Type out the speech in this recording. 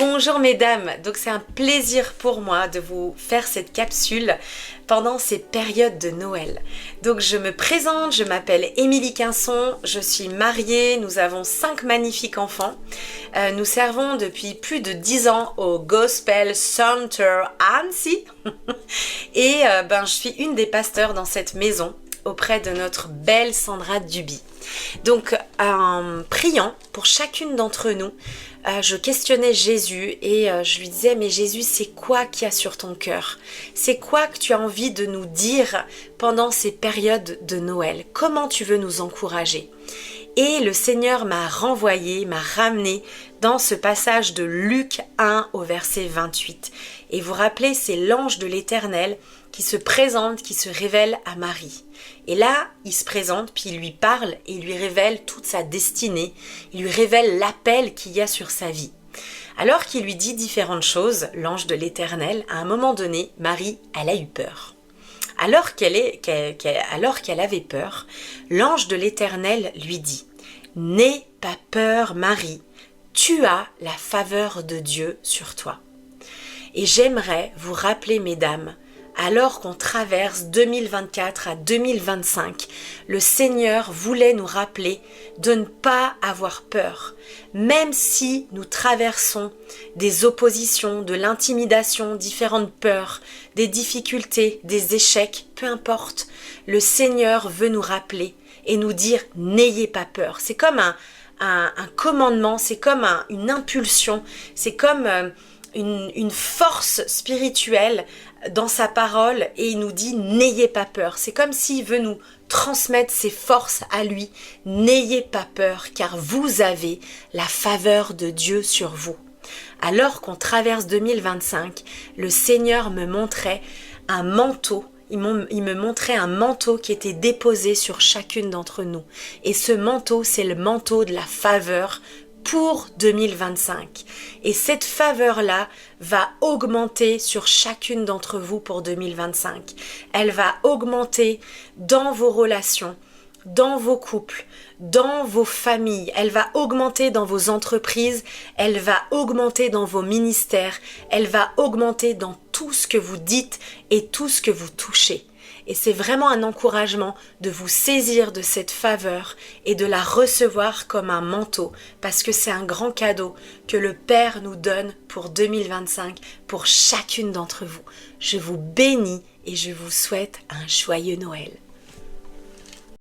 Bonjour mesdames, donc c'est un plaisir pour moi de vous faire cette capsule pendant ces périodes de Noël. Donc je me présente, je m'appelle Émilie Quinson, je suis mariée, nous avons 5 magnifiques enfants. Nous servons depuis plus de 10 ans au Gospel Center Annecy et je suis une des pasteurs dans cette maison auprès de notre belle Sandra Duby. Donc en priant pour chacune d'entre nous, je questionnais Jésus et je lui disais: mais Jésus, c'est quoi qu'il y a sur ton cœur? C'est quoi que tu as envie de nous dire pendant ces périodes de Noël? Comment tu veux nous encourager? Et le Seigneur m'a ramené dans ce passage de Luc 1 au verset 28. Et vous rappelez, c'est l'ange de l'Éternel qui se présente, qui se révèle à Marie. Et là, il se présente, puis il lui parle et il lui révèle toute sa destinée. Il lui révèle l'appel qu'il y a sur sa vie. Alors qu'il lui dit différentes choses, l'ange de l'Éternel, à un moment donné, Marie, elle a eu peur. Alors qu'elle avait peur, l'ange de l'Éternel lui dit: « N'aie pas peur, Marie, tu as la faveur de Dieu sur toi. » Et j'aimerais vous rappeler, mesdames, alors qu'on traverse 2024 à 2025, le Seigneur voulait nous rappeler de ne pas avoir peur. Même si nous traversons des oppositions, de l'intimidation, différentes peurs, des difficultés, des échecs, peu importe, le Seigneur veut nous rappeler et nous dire: n'ayez pas peur. C'est comme un commandement, c'est comme une impulsion, c'est comme une force spirituelle dans sa parole, et il nous dit: n'ayez pas peur. C'est comme s'il veut nous transmettre ses forces à lui. N'ayez pas peur, car vous avez la faveur de Dieu sur vous. Alors qu'on traverse 2025, le Seigneur me montrait un manteau. Il me montrait un manteau qui était déposé sur chacune d'entre nous. Et ce manteau, c'est le manteau de la faveur pour 2025. Et cette faveur-là va augmenter sur chacune d'entre vous pour 2025. Elle va augmenter dans vos relations, dans vos couples, dans vos familles. Elle va augmenter dans vos entreprises. Elle va augmenter dans vos ministères. Elle va augmenter dans tout ce que vous dites et tout ce que vous touchez. Et c'est vraiment un encouragement de vous saisir de cette faveur et de la recevoir comme un manteau, parce que c'est un grand cadeau que le Père nous donne pour 2025, pour chacune d'entre vous. Je vous bénis et je vous souhaite un joyeux Noël.